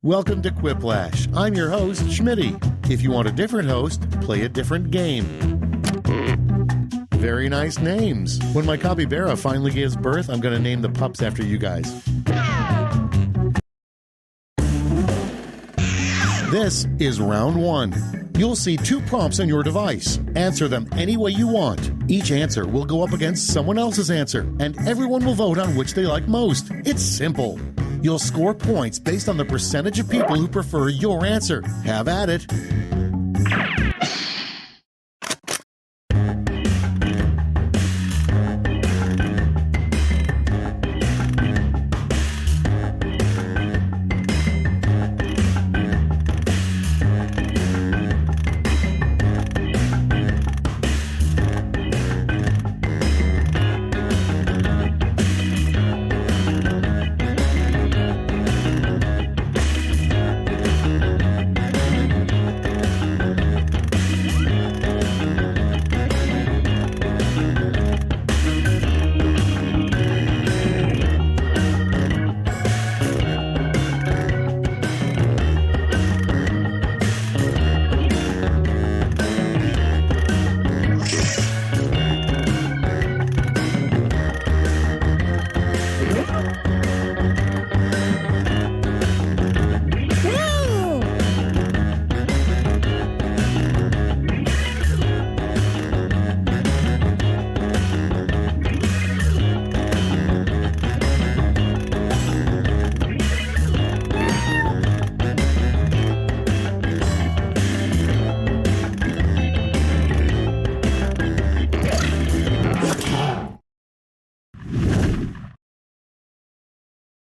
Welcome to Quiplash. I'm your host, Schmitty. If you want a different host, play a different game. Very nice names. When my capybara finally gives birth, I'm going to name the pups after you guys. This is round one. You'll see 2 prompts on your device. Answer them any way you want. Each answer will go up against someone else's answer, and everyone will vote on which they like most. It's simple. You'll score points based on the percentage of people who prefer your answer. Have at it.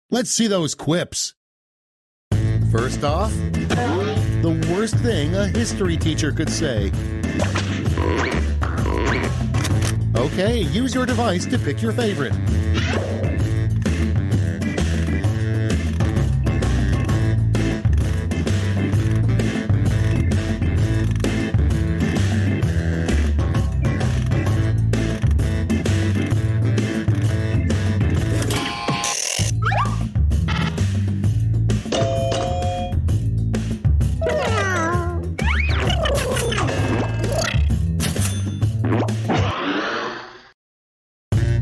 Let's see those quips. First off, the worst thing a history teacher could say. Okay, use your device to pick your favorite.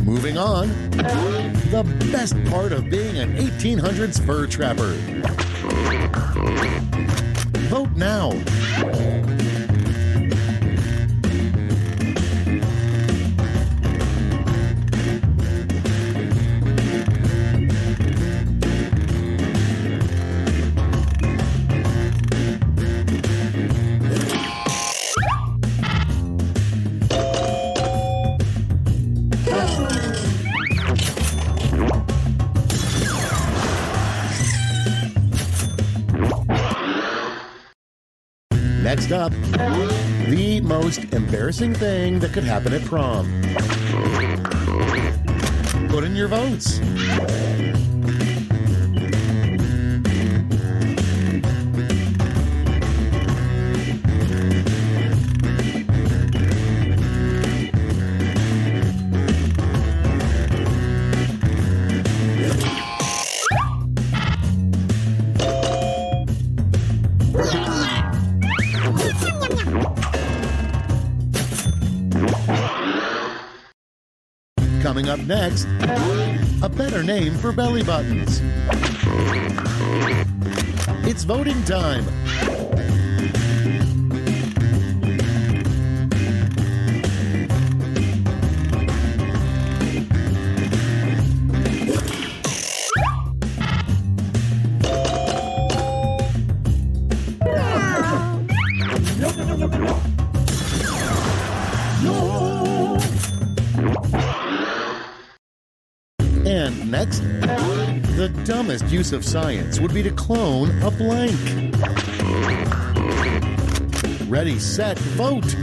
Moving on, the best part of being an 1800s fur trapper. Vote now. Next up, the most embarrassing thing that could happen at prom. Put in your votes. Coming up next, a better name for belly buttons. It's voting time. And next, the dumbest use of science would be to clone a blank. Ready, set, vote!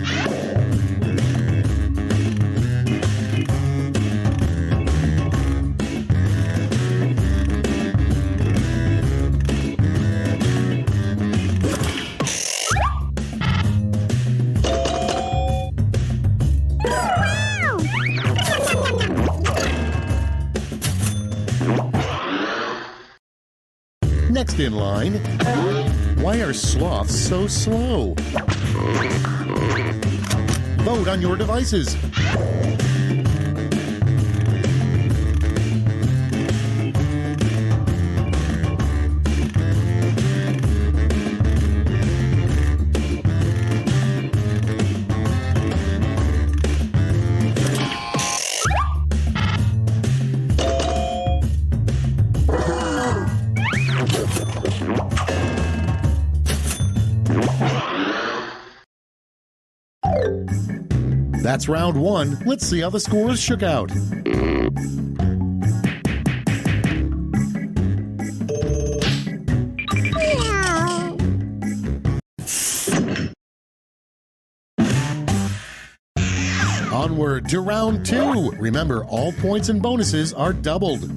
Next in line, why are sloths so slow? Vote on your devices. That's round one. Let's see how the scores shook out. Onward to round two. Remember, all points and bonuses are doubled.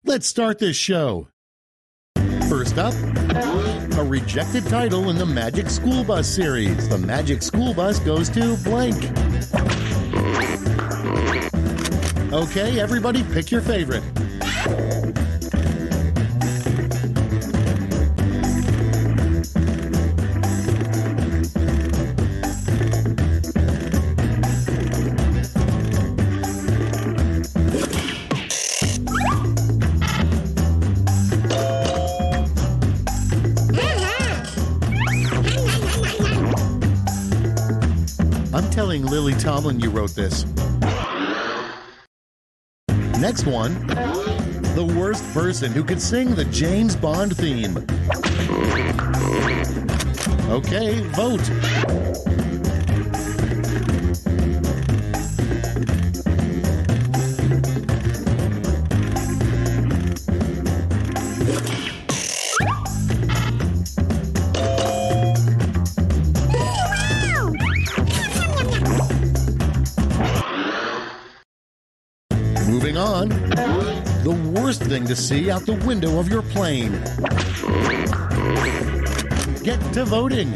Let's start this show. First up, a rejected title in the Magic School Bus series. The Magic School Bus goes to blank. Okay, everybody pick your favorite. I'm telling Lily Tomlin you wrote this. Next one, the worst person who could sing the James Bond theme. Okay, vote. Moving on, the worst thing to see out the window of your plane. Get to voting.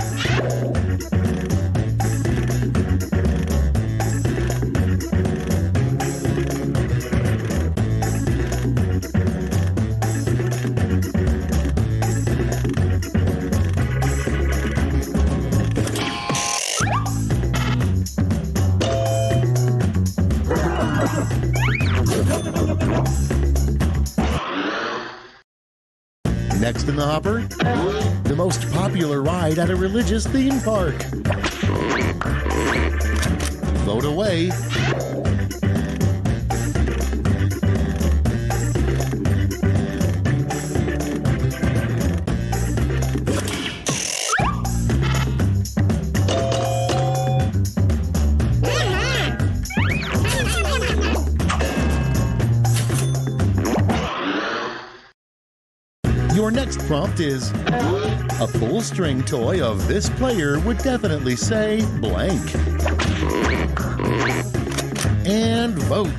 Next in the hopper, the most popular ride at a religious theme park. Vote away. Your next prompt is, a pull-string toy of this player would definitely say blank. And vote.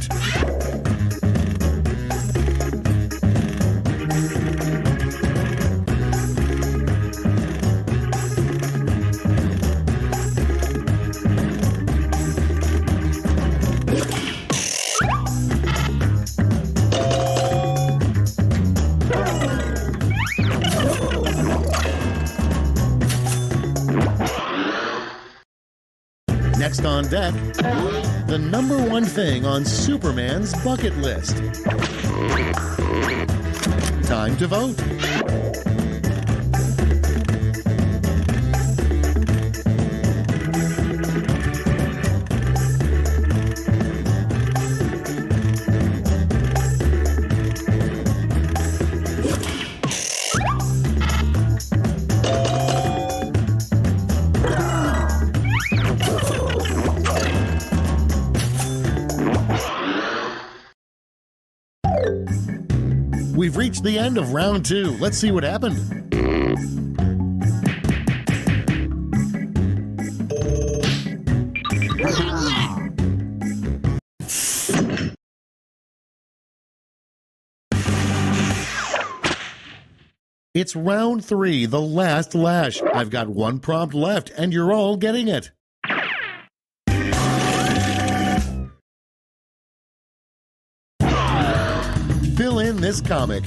Next on deck, the number one thing on Superman's bucket list. Time to vote. We've reached the end of round 2. Let's see what happened. It's round 3, the last lash. I've got one prompt left, and you're all getting it. Fill in this comic.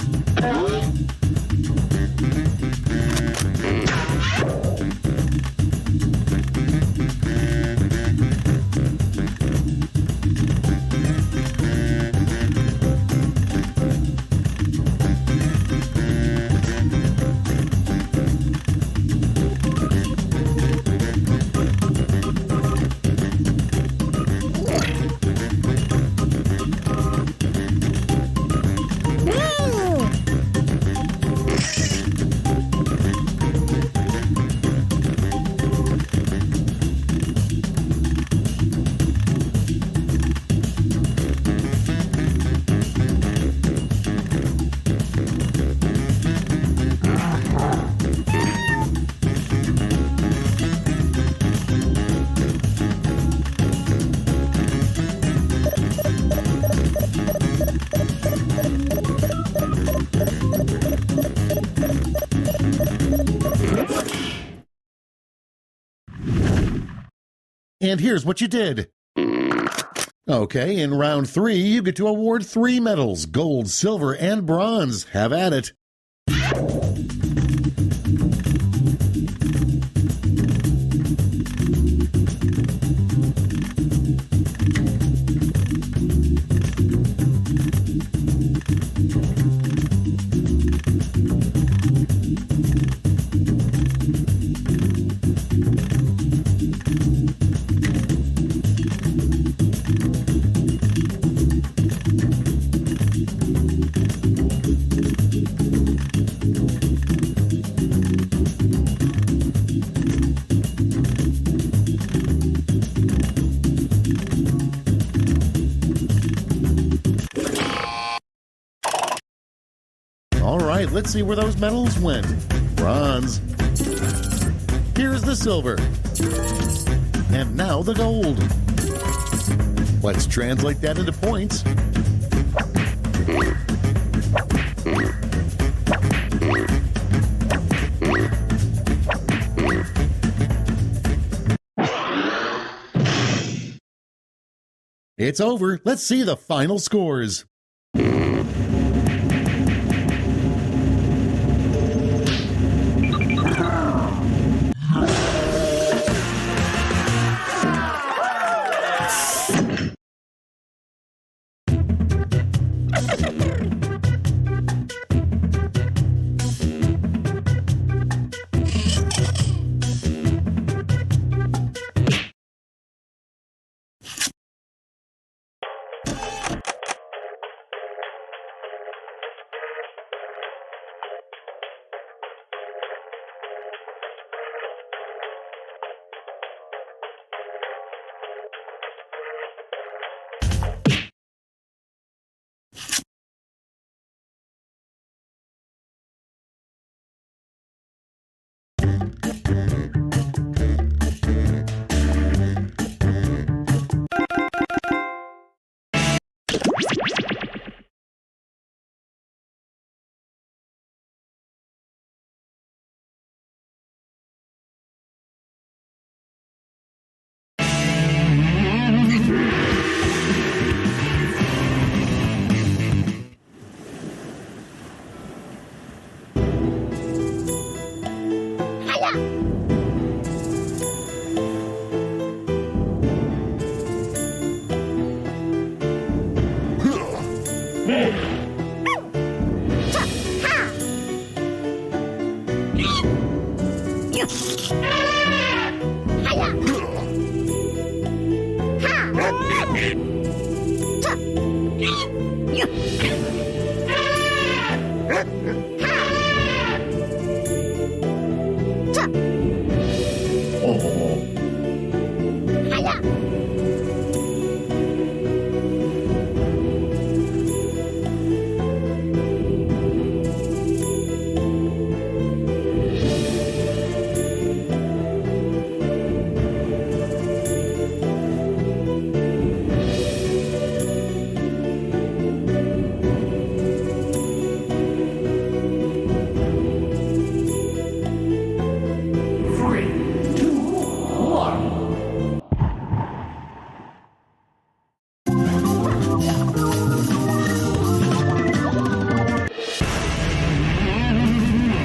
And here's what you did. Okay, in round 3, you get to award 3 medals, gold, silver, and bronze. Have at it. All right, let's see where those medals went. Bronze. Here's the silver. And now the gold. Let's translate that into points. It's over. Let's see the final scores.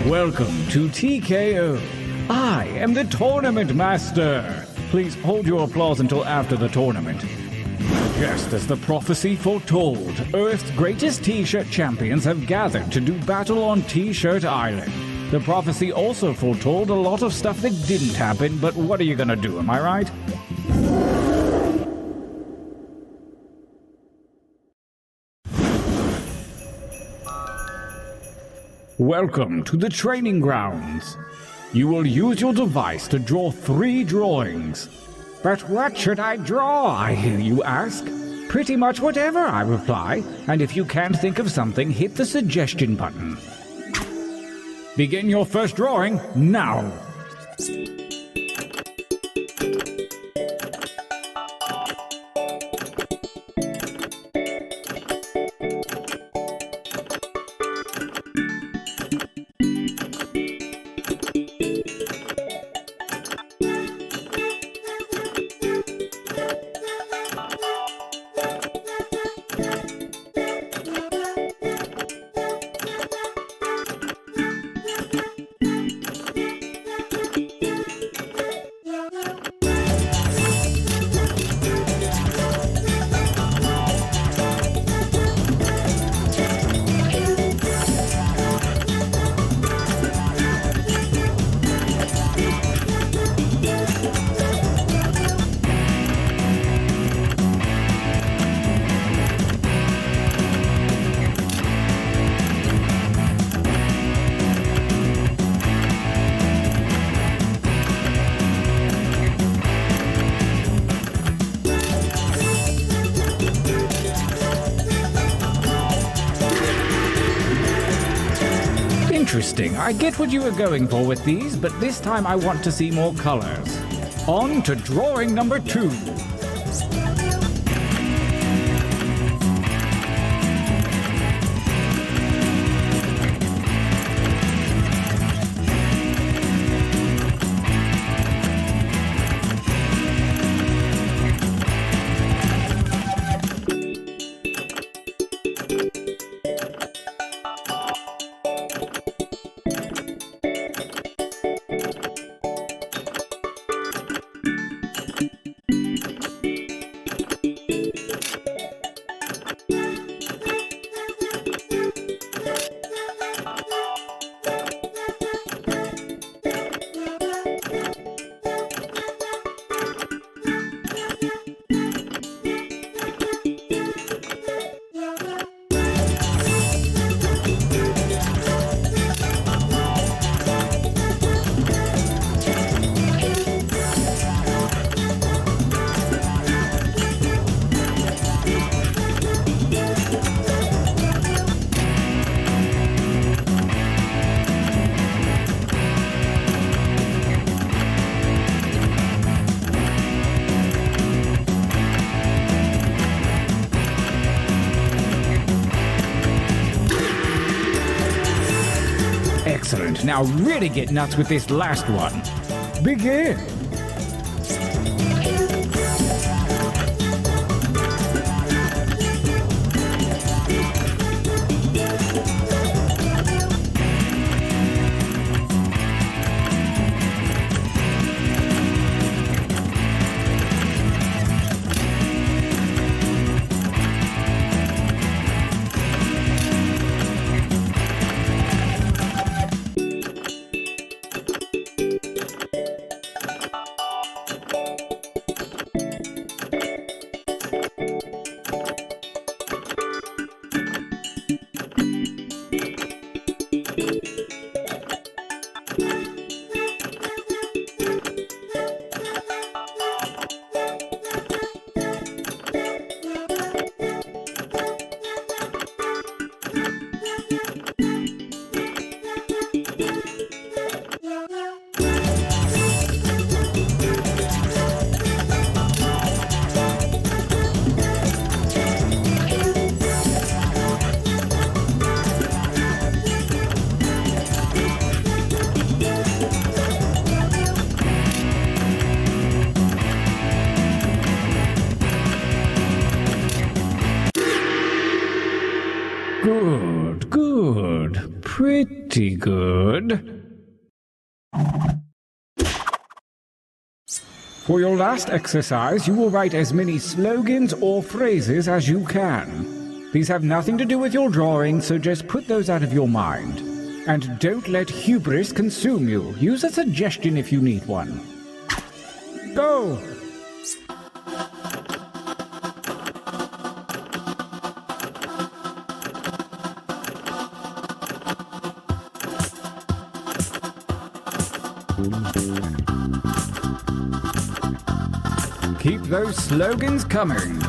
Welcome to TKO. I am the Tournament Master. Please hold your applause until after the tournament. Just as the prophecy foretold, Earth's greatest T-shirt champions have gathered to do battle on T-shirt Island. The prophecy also foretold a lot of stuff that didn't happen, but what are you gonna do, am I right? Welcome to the training grounds. You will use your device to draw 3 drawings. But what should I draw, I hear you ask? Pretty much whatever, I reply, and if you can't think of something, hit the suggestion button. Begin your first drawing now. Interesting. I get what you were going for with these, but this time I want to see more colors. On to drawing number 2. Excellent. Now really get nuts with this last one. Begin. Good, good. Pretty good. For your last exercise, you will write as many slogans or phrases as you can. These have nothing to do with your drawing, so just put those out of your mind. And don't let hubris consume you. Use a suggestion if you need one. Go! Keep those slogans coming.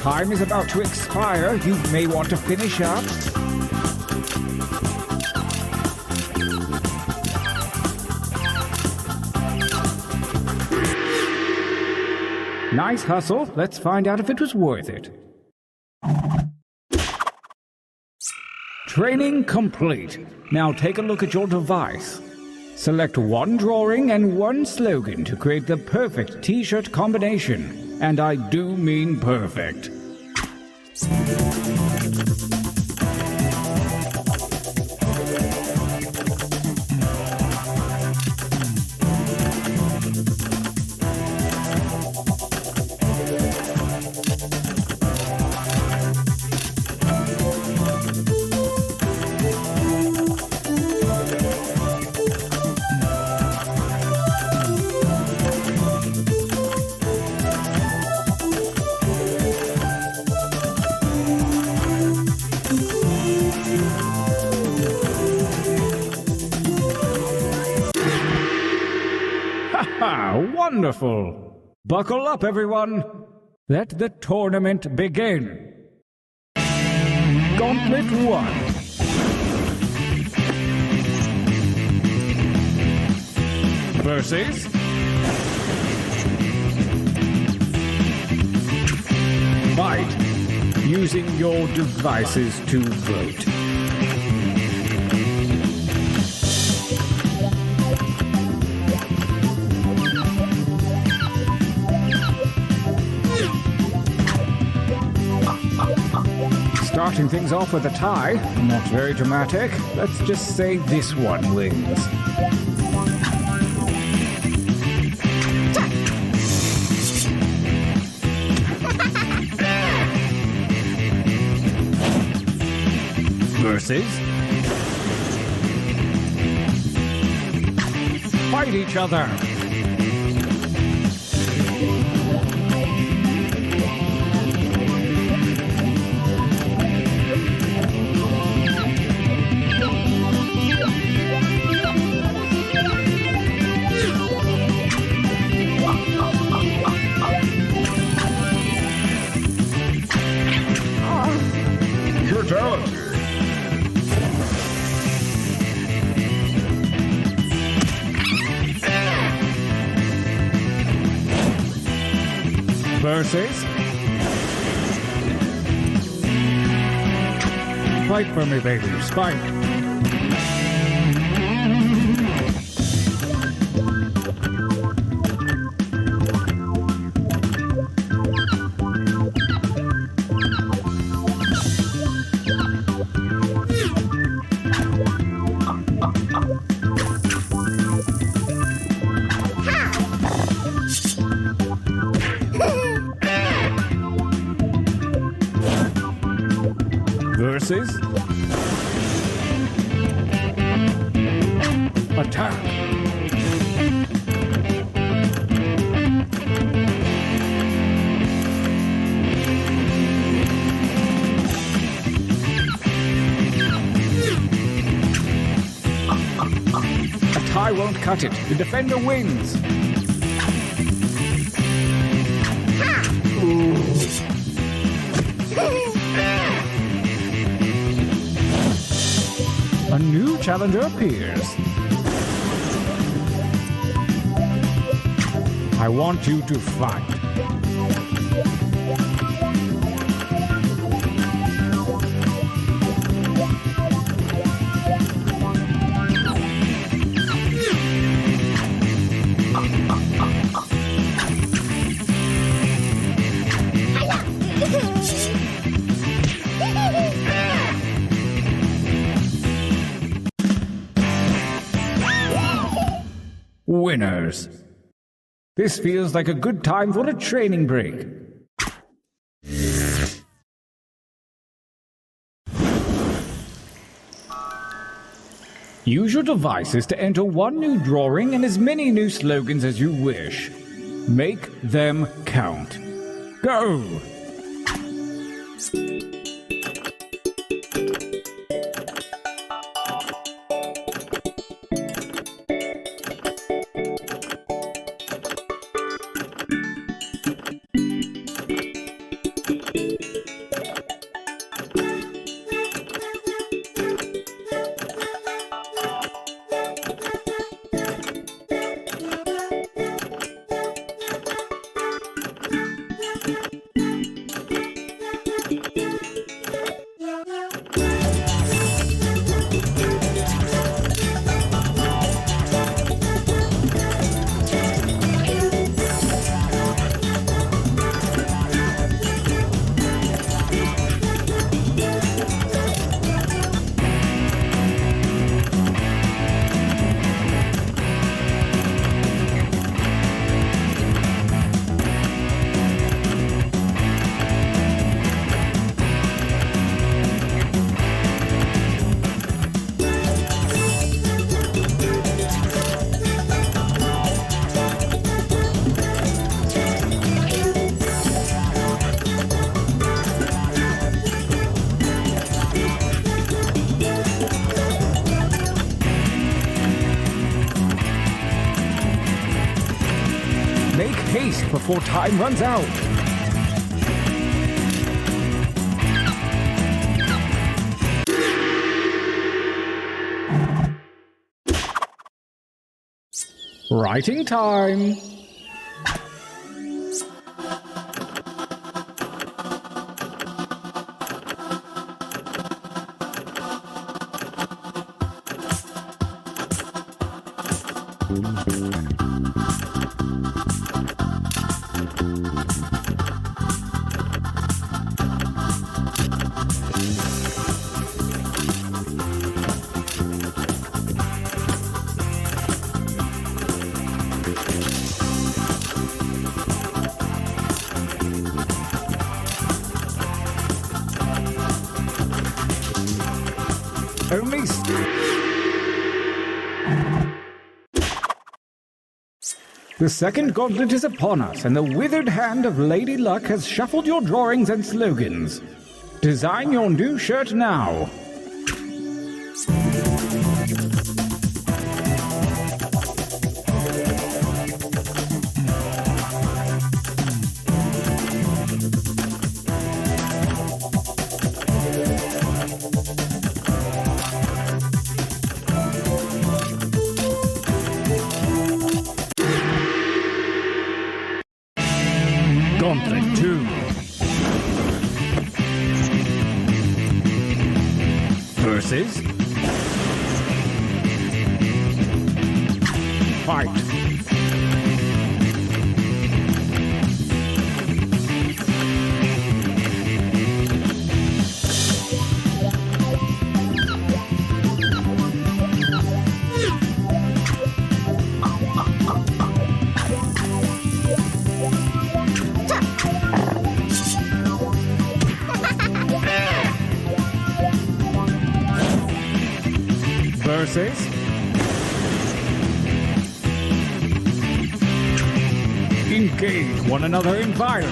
Time is about to expire. You may want to finish up. Nice hustle. Let's find out if it was worth it. Training complete. Now take a look at your device. Select one drawing and one slogan to create the perfect t-shirt combination. And I do mean perfect. Wonderful! Buckle up, everyone! Let the tournament begin! Gauntlet 1. Versus... Fight! Using your devices to vote. Starting things off with a tie, not very dramatic. Let's just say this one wins. Versus... Fight each other! Versus... Fight for me, babies. Fight. Versus... Attack! A tie won't cut it. The defender wins. challenger appears. I want you to fight. Winners. This feels like a good time for a training break. Use your devices to enter one new drawing and as many new slogans as you wish. Make them count. Go! Make haste before time runs out. Writing time. Only The second gauntlet is upon us, and the withered hand of Lady Luck has shuffled your drawings and slogans. Design your new shirt now. Gauntlet 2. Versus Fight. Versus Engage one another in violence.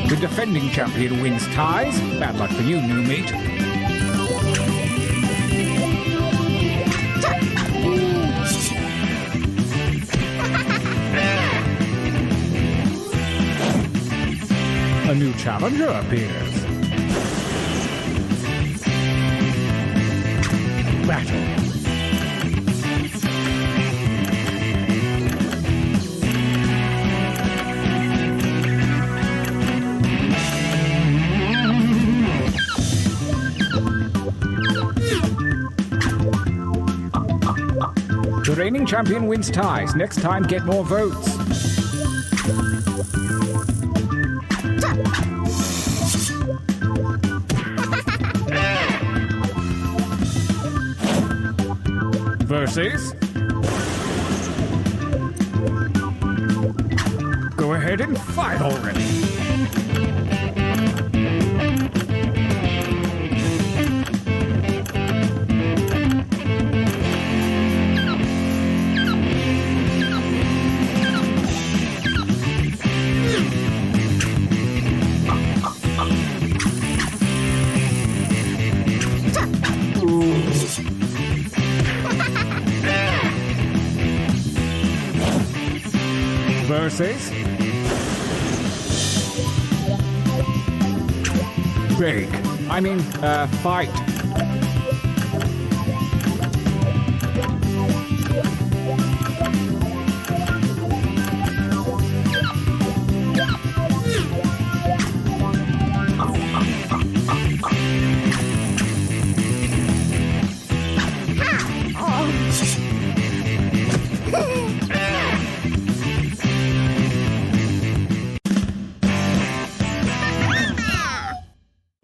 The defending champion wins ties. Bad luck for you, new mate. A new challenger appears. Battle. The reigning champion wins ties. Next time, get more votes. Versus. Go ahead and fight already. Versus break. Fight.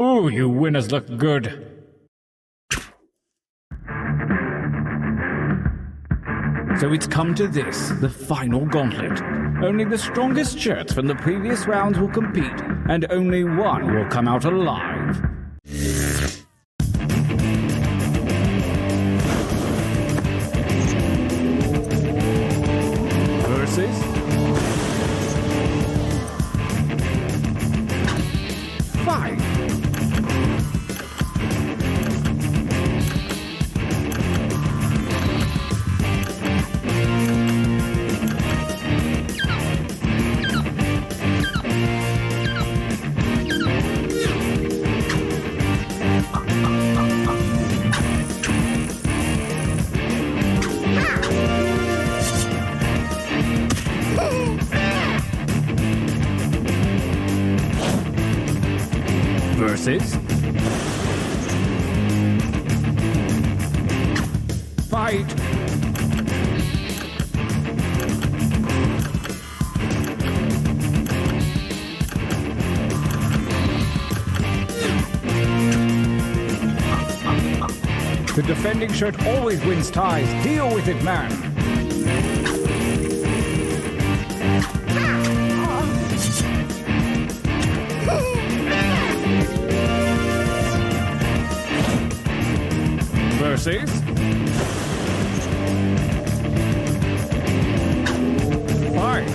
Ooh, you winners look good. So it's come to this, the final gauntlet. Only the strongest shirts from the previous rounds will compete, and only one will come out alive. Versus fight. Versus fight. The defending shirt always wins ties. Deal with it, man. Versus fight.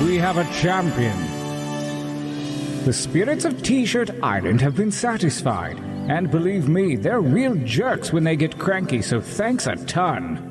We have a champion. The spirits of T-Shirt Island have been satisfied. And believe me, they're real jerks when they get cranky, so thanks a ton.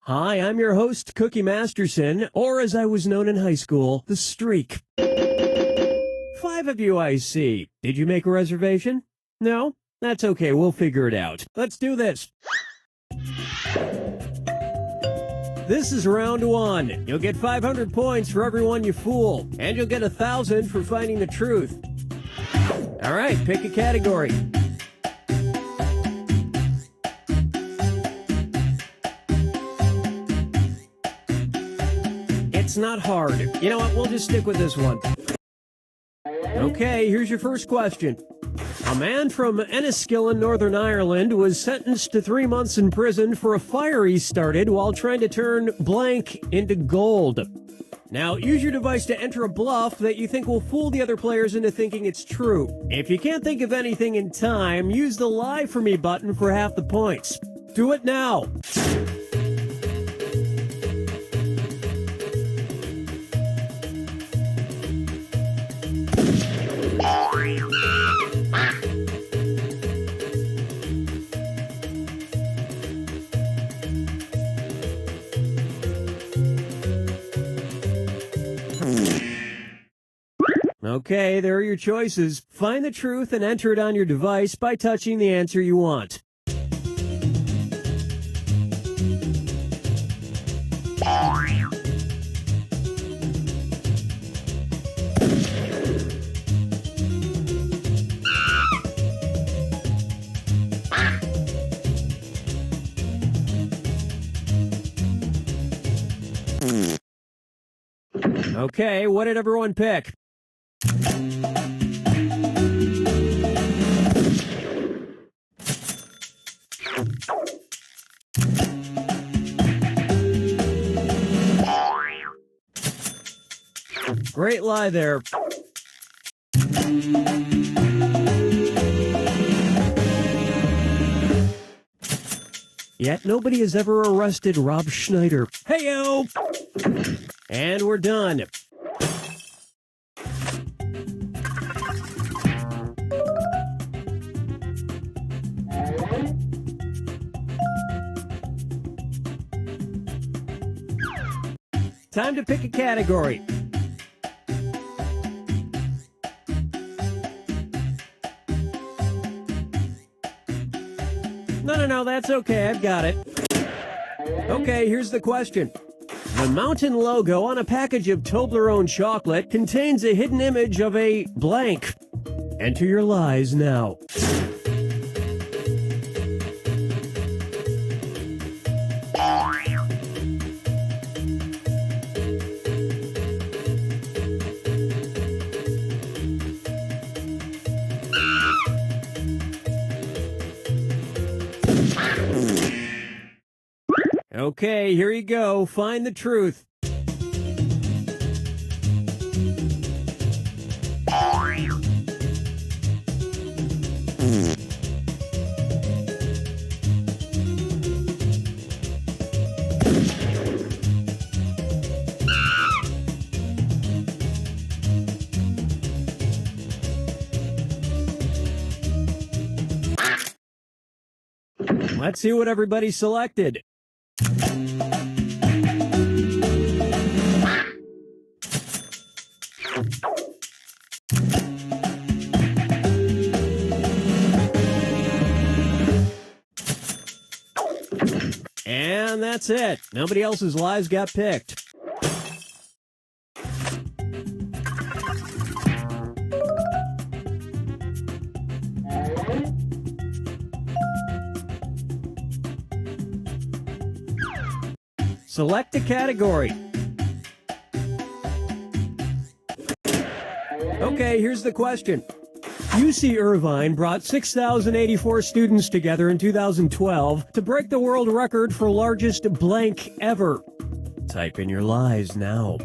Hi, I'm your host, Cookie Masterson, or as I was known in high school, The Streak. 5 of you I see. Did you make a reservation? No? That's okay, we'll figure it out. Let's do this. This is round 1. You'll get 500 points for everyone you fool, and you'll get 1,000 for finding the truth. All right, pick a category. It's not hard. You know what? We'll just stick with this one. Okay, here's your first question. A man from Enniskillen, Northern Ireland, was sentenced to 3 months in prison for a fire he started while trying to turn blank into gold. Now, use your device to enter a bluff that you think will fool the other players into thinking it's true. If you can't think of anything in time, use the Lie For Me button for half the points. Do it now. Okay, there are your choices. Find the truth and enter it on your device by touching the answer you want. Okay, what did everyone pick? Great lie there. Yet nobody has ever arrested Rob Schneider. Hey-o! And we're done. Time to pick a category. No, that's okay. I've got it. Okay, here's the question. The mountain logo on a package of Toblerone chocolate contains a hidden image of a blank. Enter your lies now. Okay, here you go. Find the truth. Let's see what everybody selected. And that's it. Nobody else's lies got picked. Select a category. Okay, here's the question. UC Irvine brought 6,084 students together in 2012 to break the world record for largest blank ever. Type in your lies now.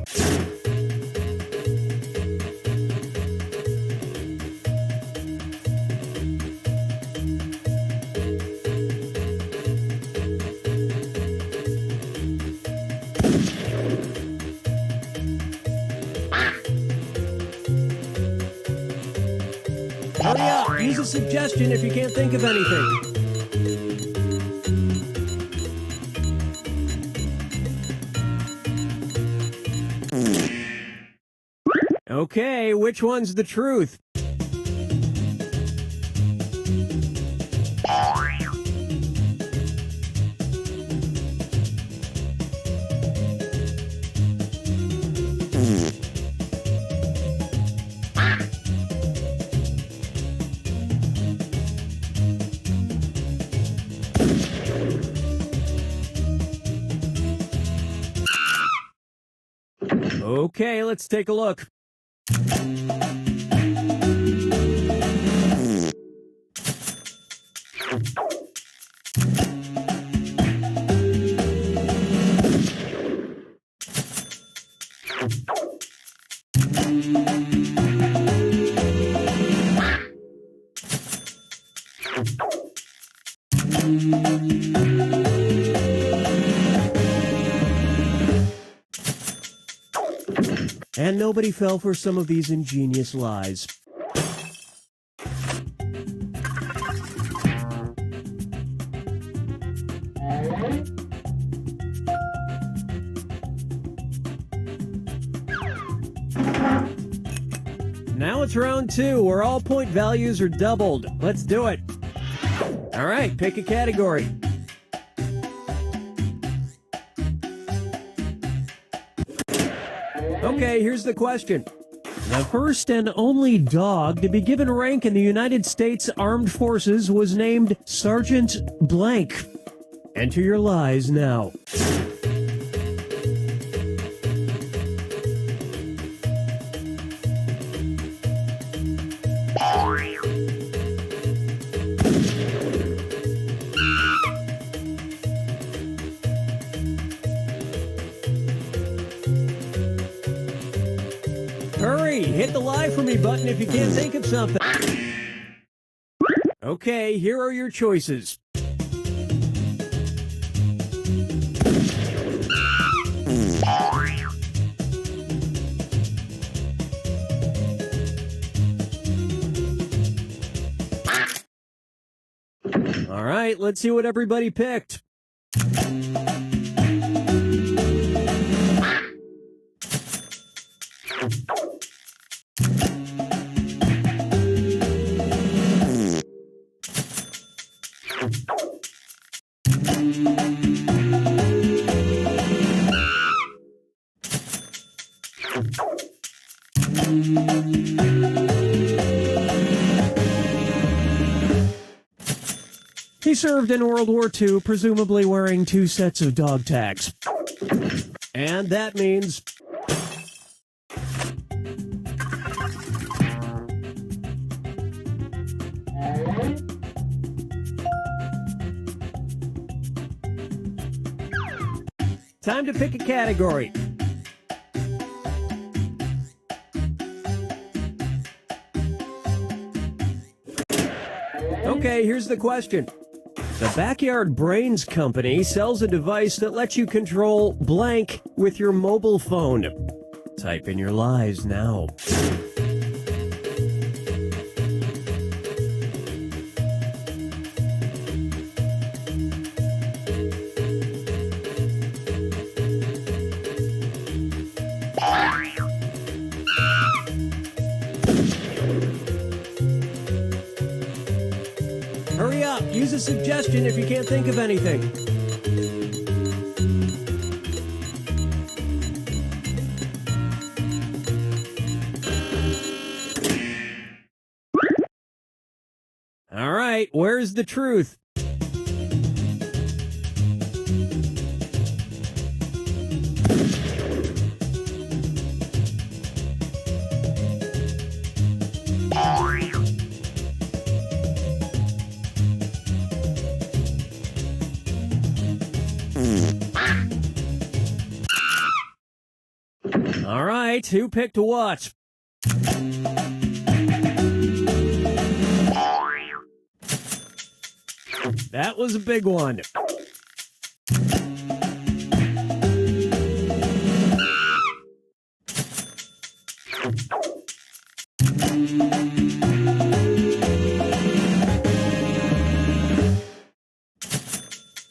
Hurry up, use a suggestion if you can't think of anything. Okay, which one's the truth? Okay, let's take a look. And nobody fell for some of these ingenious lies. Now it's round 2, where all point values are doubled. Let's do it. All right, pick a category. Okay, here's the question. The first and only dog to be given rank in the United States Armed Forces was named Sergeant Blank. Enter your lies now. Hurry, hit the lie for me button if you can't think of something. Okay, here are your choices. All right, let's see what everybody picked. He served in World War II, presumably wearing 2 sets of dog tags. And that means... time to pick a category. Okay, here's the question. The Backyard Brains Company sells a device that lets you control blank with your mobile phone. Type in your lies now. Hurry up, use a suggestion if you can't think of anything. All right, where's the truth? right, who picked what? That was a big one.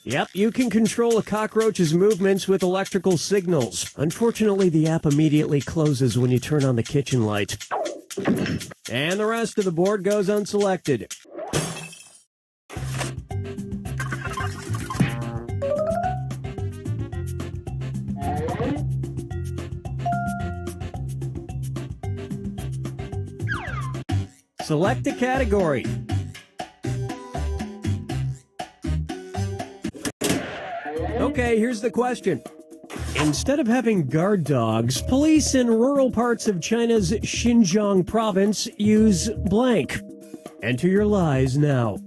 Yep, you can control a cockroach's movements with electrical signals. Unfortunately, the app immediately closes when you turn on the kitchen light. And the rest of the board goes unselected. Select a category. Okay, here's the question. Instead of having guard dogs, police in rural parts of China's Xinjiang province use blank. Enter your lies now.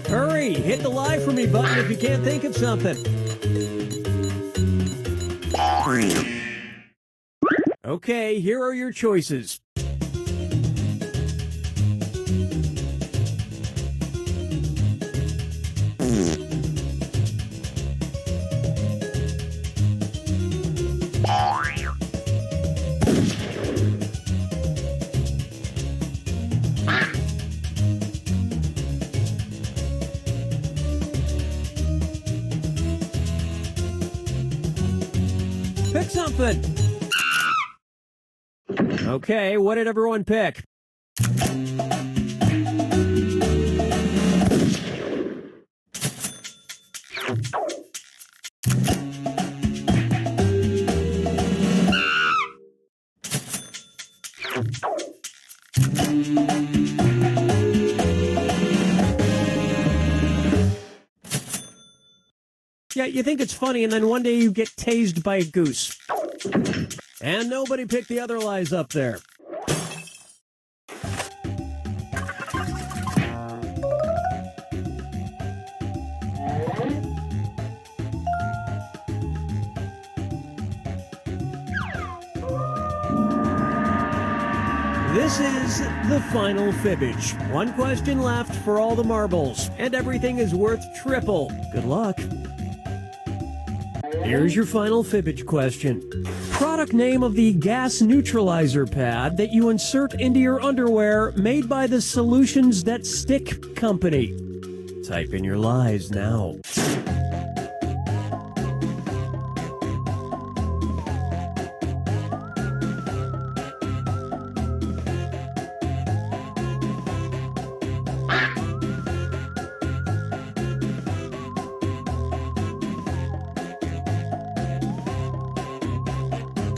Hurry, hit the lie for me button if you can't think of something. Okay, here are your choices. Pick something. Okay, what did everyone pick? Yeah, you think it's funny, and then one day you get tased by a goose. And nobody picked the other lies up there. This is the final fibbage. One question left for all the marbles, and everything is worth triple. Good luck. Here's your final fibbage question. Product name of the gas neutralizer pad that you insert into your underwear made by the Solutions That Stick company. Type in your lies now.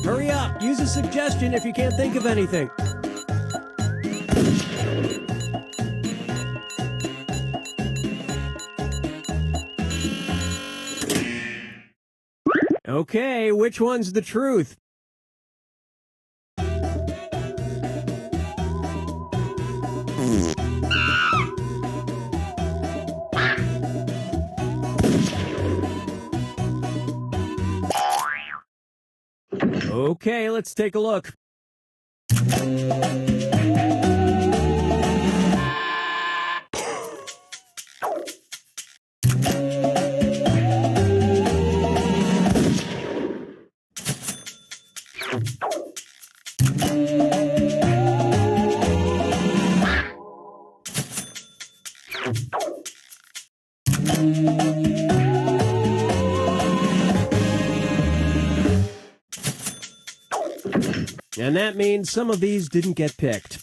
Hurry up, use a suggestion if you can't think of anything. Okay, which one's the truth? Okay, let's take a look. And that means some of these didn't get picked.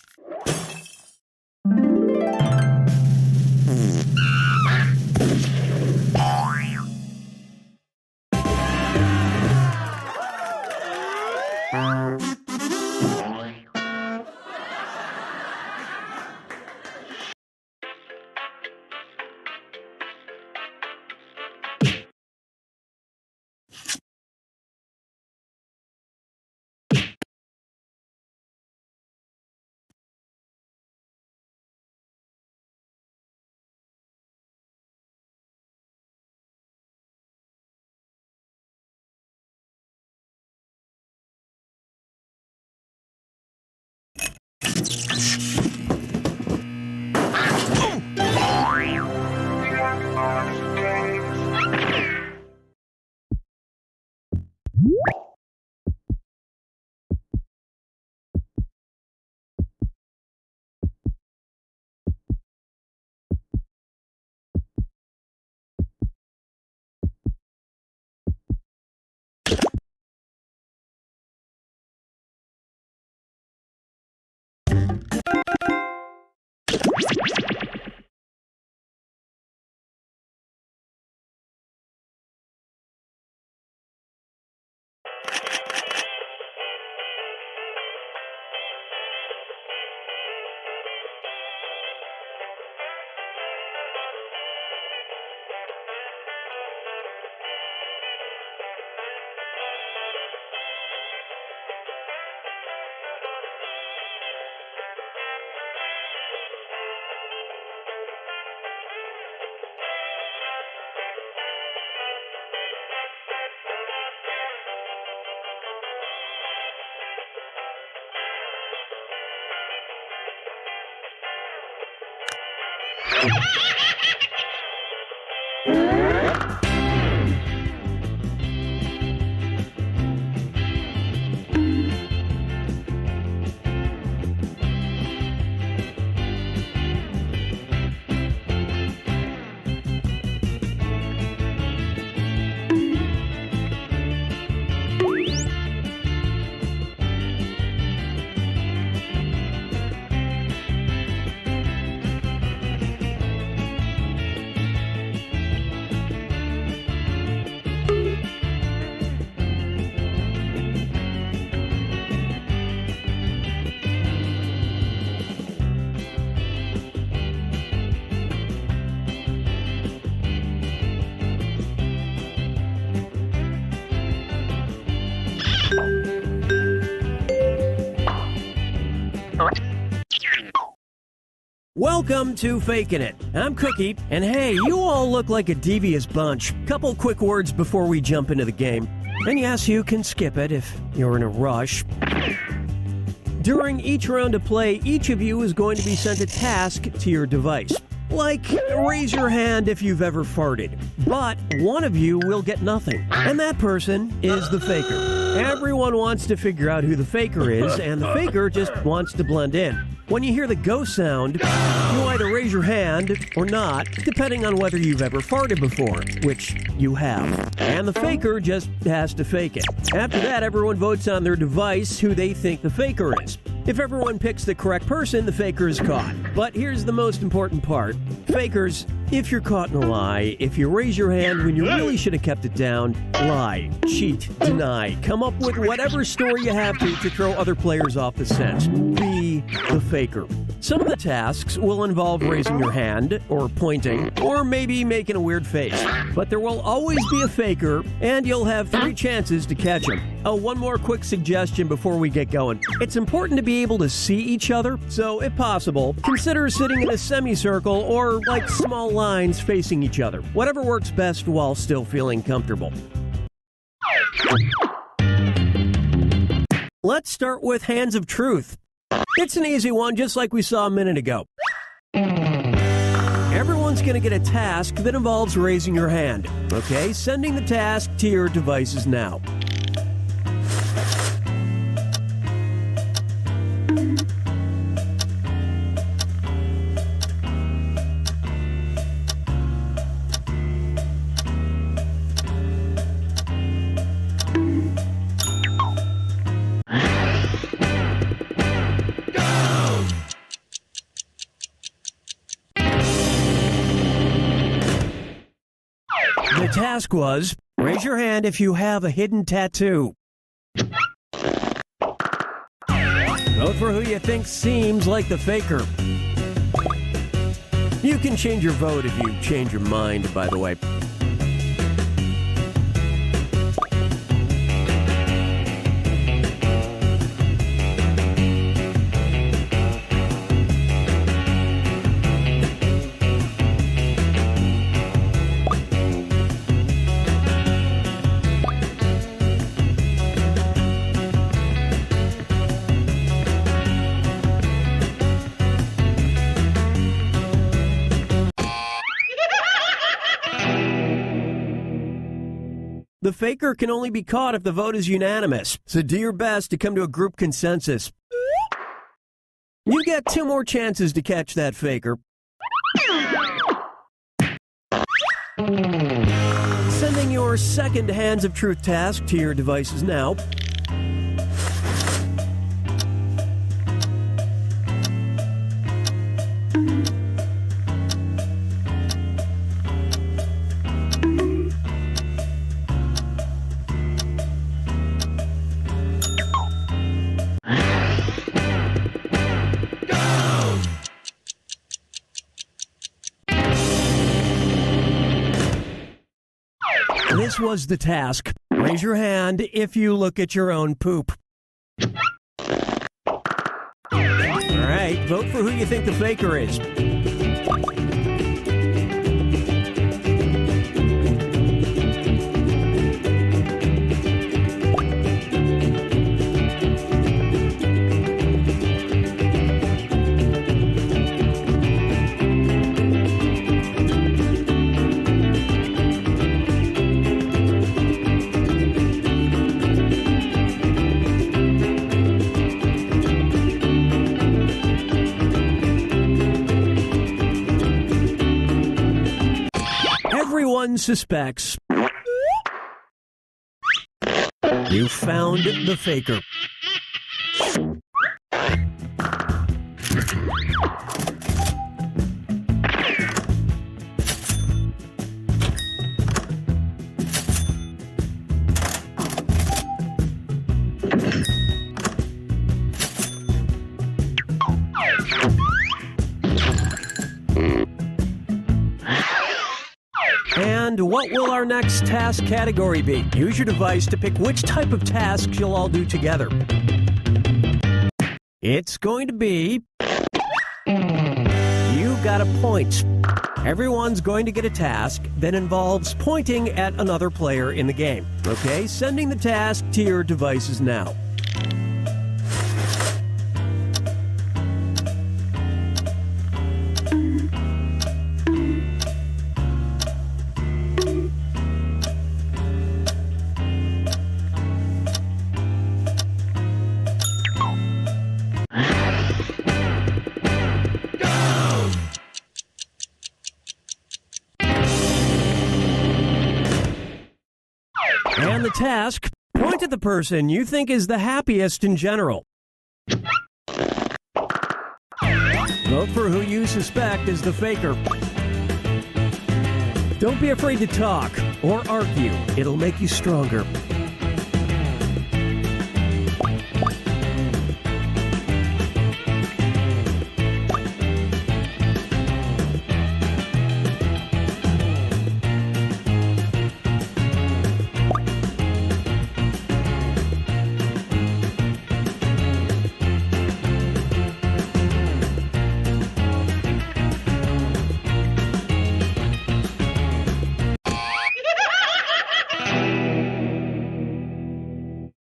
Welcome to Faking It. I'm Cookie, and hey, you all look like a devious bunch. Couple quick words before we jump into the game. And yes, you can skip it if you're in a rush. During each round of play, each of you is going to be sent a task to your device. Like, raise your hand if you've ever farted. But one of you will get nothing. And that person is the faker. Everyone wants to figure out who the faker is, and the faker just wants to blend in. When you hear the go sound, you either raise your hand or not, depending on whether you've ever farted before, which you have. And the faker just has to fake it. After that, everyone votes on their device who they think the faker is. If everyone picks the correct person, the faker is caught. But here's the most important part. Fakers, if you're caught in a lie, if you raise your hand when you really should have kept it down, lie, cheat, deny, come up with whatever story you have to throw other players off the scent. Be the faker. Some of the tasks will involve raising your hand, or pointing, or maybe making a weird face. But there will always be a faker, and you'll have 3 chances to catch him. Oh, one more quick suggestion before we get going. It's important to be able to see each other, so if possible, consider sitting in a semicircle or like small lines facing each other. Whatever works best while still feeling comfortable. Let's start with Hands of Truth. It's an easy one, just like we saw a minute ago. Everyone's going to get a task that involves raising your hand. Okay, sending the task to your devices now. The task was, raise your hand if you have a hidden tattoo. Vote for who you think seems like the faker. You can change your vote if you change your mind, by the way. The faker can only be caught if the vote is unanimous, so do your best to come to a group consensus. You get 2 more chances to catch that faker. Sending your second Hands of Truth task to your devices now. This was the task. Raise your hand if you look at your own poop. All right, vote for who you think the faker is. suspects. You found the faker. And what will our next task category be? Use your device to pick which type of tasks you'll all do together. It's going to be You Got a Point. Everyone's going to get a task that involves pointing at another player in the game. Okay, sending the task to your devices now. And the task, point at the person you think is the happiest in general. Vote for who you suspect is the faker. Don't be afraid to talk or argue. It'll make you stronger.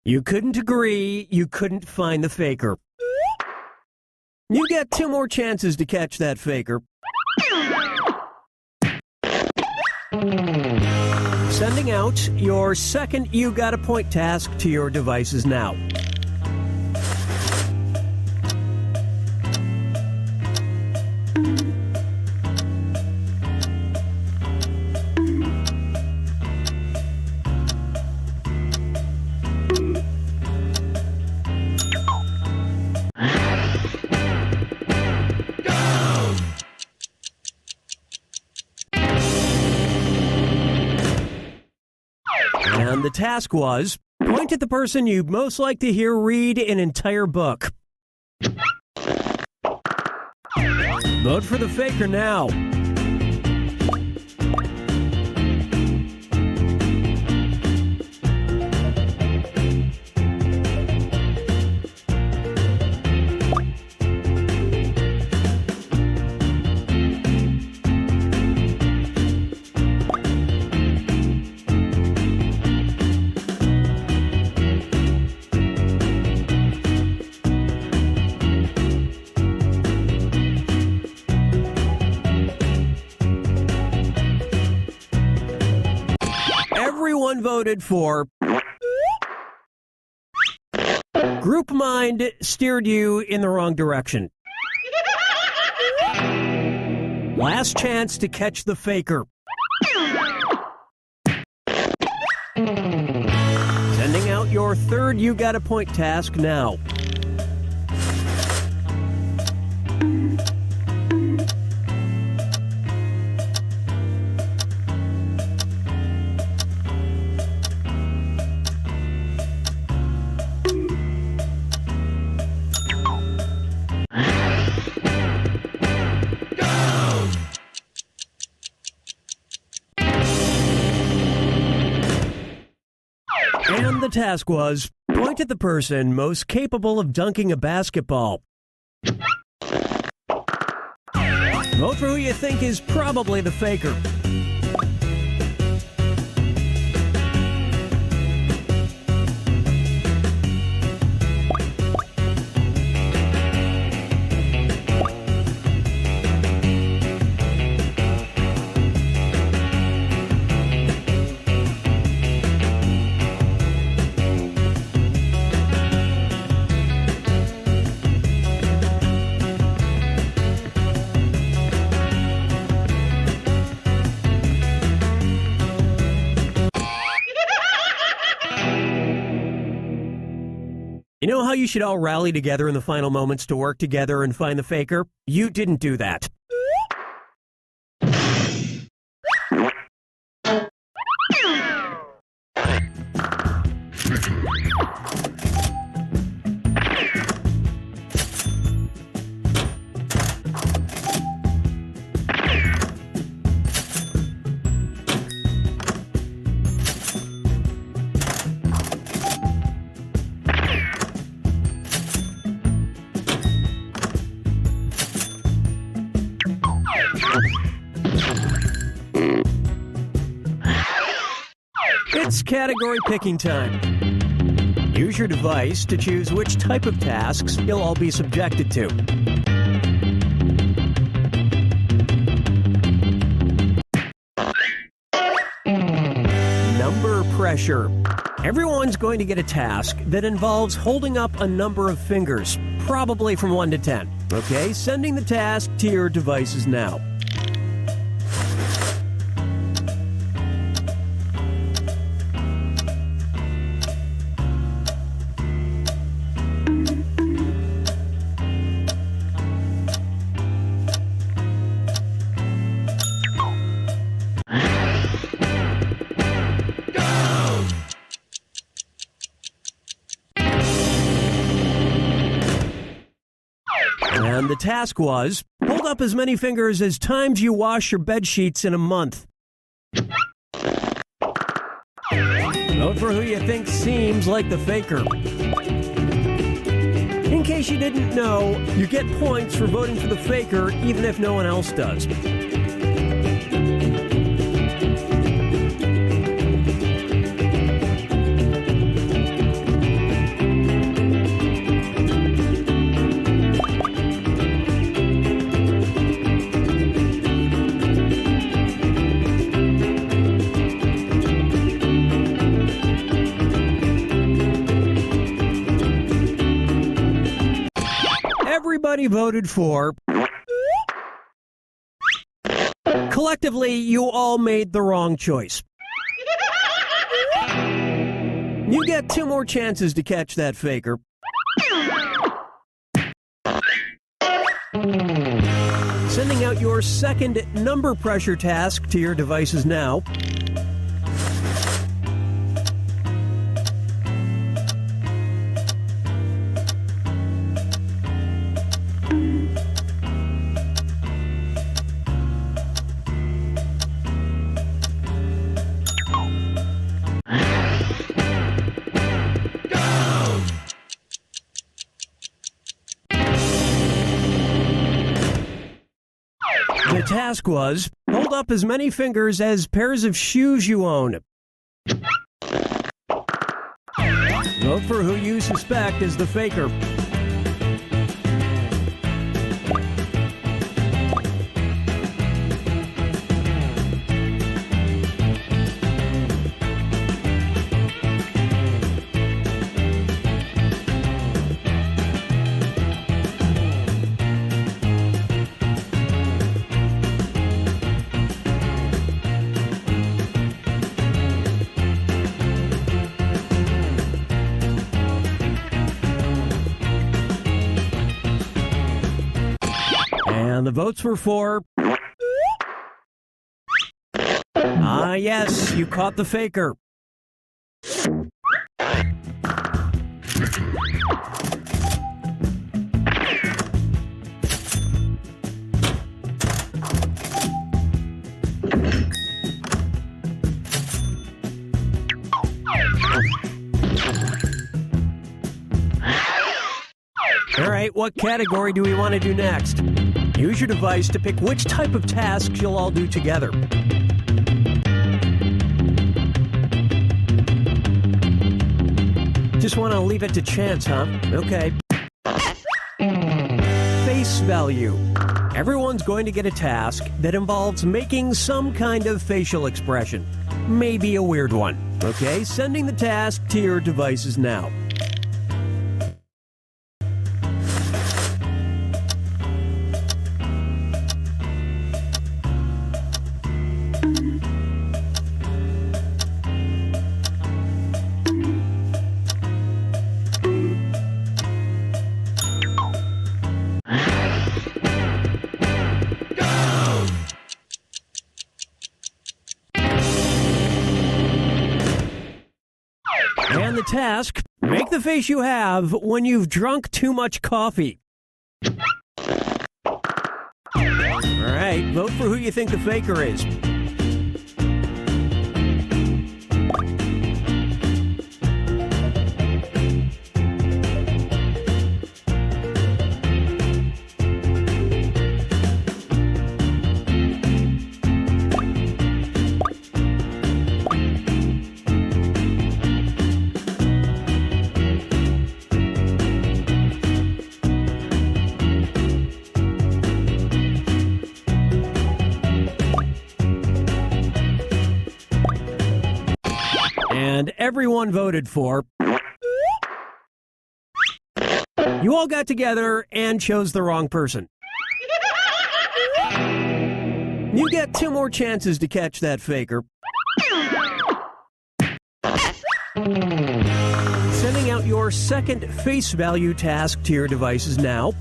You couldn't agree, you couldn't find the faker. You get 2 more chances to catch that faker. Sending out your second You Got a Point task to your devices now. And the task was, point at the person you'd most like to hear read an entire book. Vote for the faker now. Everyone voted for Group Mind steered you in the wrong direction. Last chance to catch the faker. Sending out your third You Got a Point task now. And the task was, point at the person most capable of dunking a basketball. Vote for who you think is probably the faker. you should all rally together in the final moments to work together and find the faker? You didn't do that. It's category picking time. Use your device to choose which type of tasks you'll all be subjected to. Number pressure. Everyone's going to get a task that involves holding up a number of fingers, probably from 1 to 10. Okay, sending the task to your devices now. And the task was, hold up as many fingers as times you wash your bed sheets in a month. Vote for who you think seems like the faker. In case you didn't know, you get points for voting for the faker even if no one else does. Everybody voted for. Collectively, you all made the wrong choice. You get 2 more chances to catch that faker. Sending out your second number pressure task to your devices now. The task was, hold up as many fingers as pairs of shoes you own. Vote for who you suspect is the faker. And the votes were for. Ah, yes, you caught the faker. All right, what category do we want to do next? Use your device to pick which type of tasks you'll all do together. Just want to leave it to chance, huh? Okay. Face value. Everyone's going to get a task that involves making some kind of facial expression. Maybe a weird one. Okay, sending the task to your devices now. task. Make the face you have when you've drunk too much coffee. All right, vote for who you think the faker is. And everyone voted for. You all got together and chose the wrong person. You get 2 more chances to catch that faker. Sending out your second face value task to your devices now.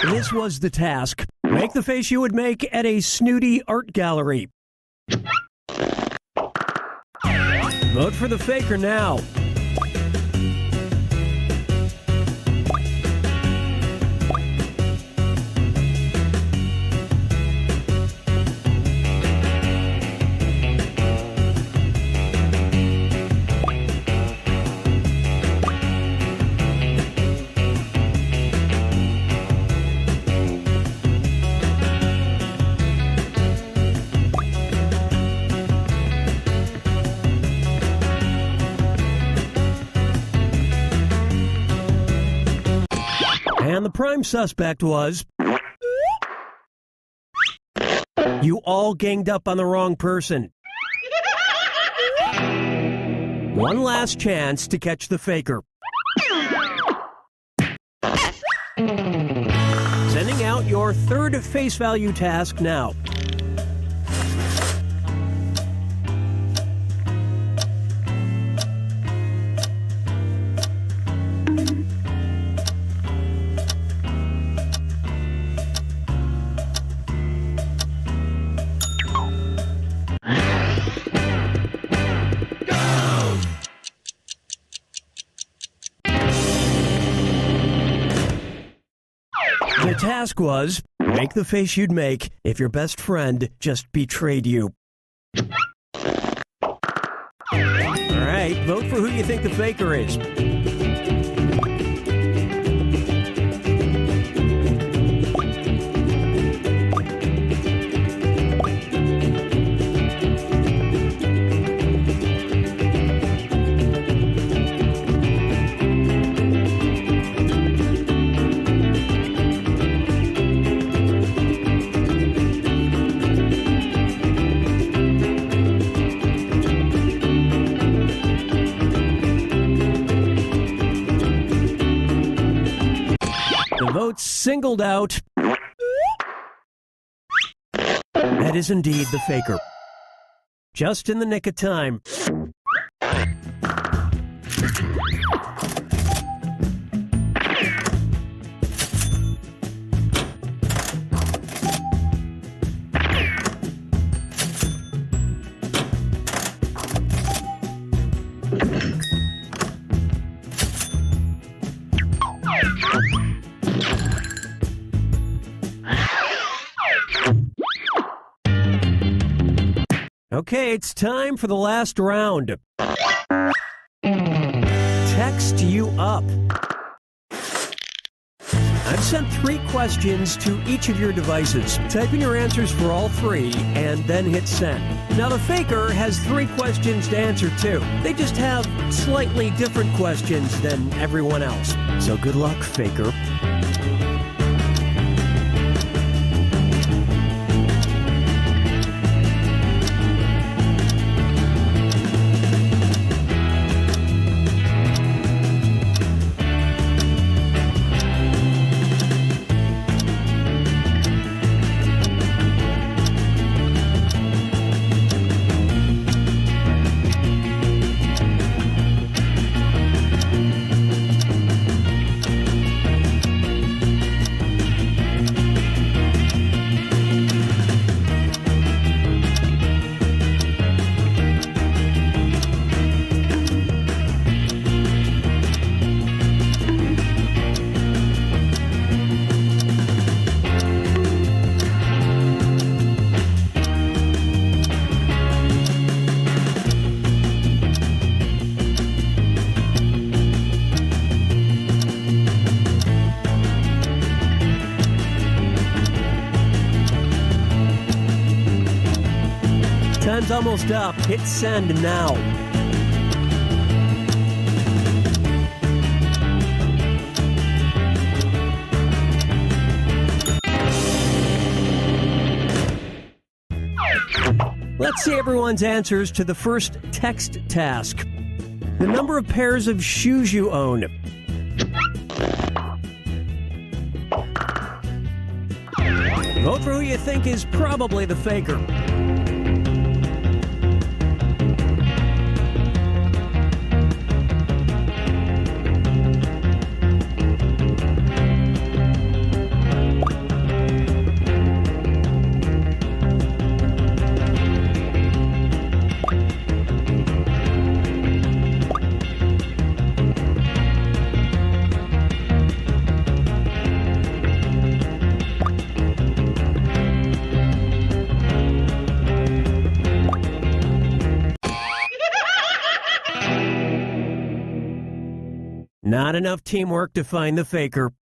This was the task. Make the face you would make at a snooty art gallery. Vote for the faker now. And the prime suspect was... You all ganged up on the wrong person. One last chance to catch the faker. Sending out your third face value task now. The task was, make the face you'd make if your best friend just betrayed you. All right, vote for who you think the faker is. The votes singled out. That is indeed the faker. Just in the nick of time. Okay, it's time for the last round. Text you up. I've sent 3 questions to each of your devices. Type in your answers for all 3 and then hit send. Now the faker has 3 questions to answer too. They just have slightly different questions than everyone else. So good luck, faker. Time's almost up. Hit send now. Let's see everyone's answers to the first text task. The number of pairs of shoes you own. Vote for who you think is probably the faker. Not enough teamwork to find the faker.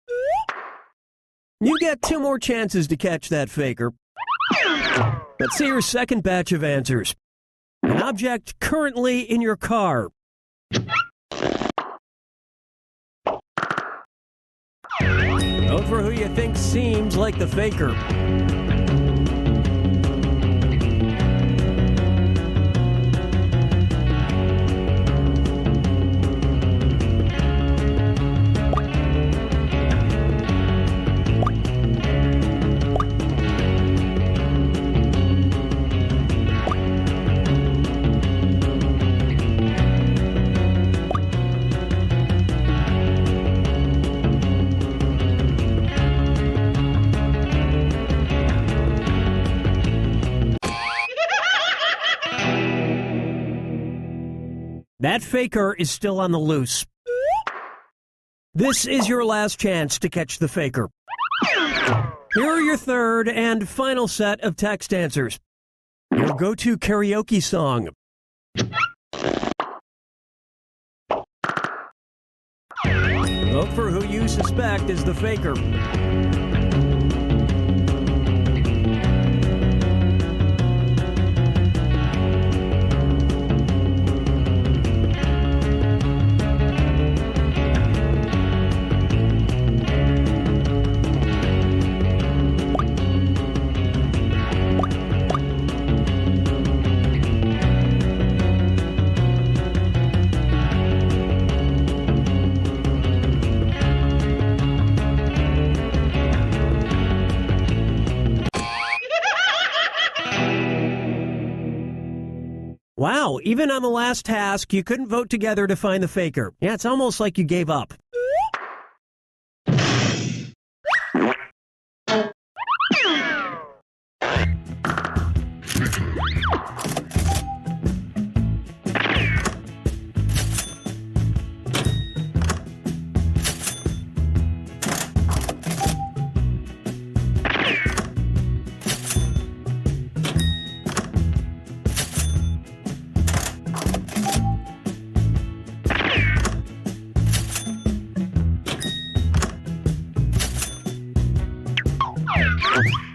You get 2 more chances to catch that faker. Let's see your second batch of answers. An object currently in your car. Vote for who you think seems like the faker. That faker is still on the loose. This is your last chance to catch the faker. Here are your third and final set of text answers. Your go-to karaoke song. Vote for who you suspect is the faker. Wow, even on the last task, you couldn't vote together to find the faker. Yeah, it's almost like you gave up. Okay.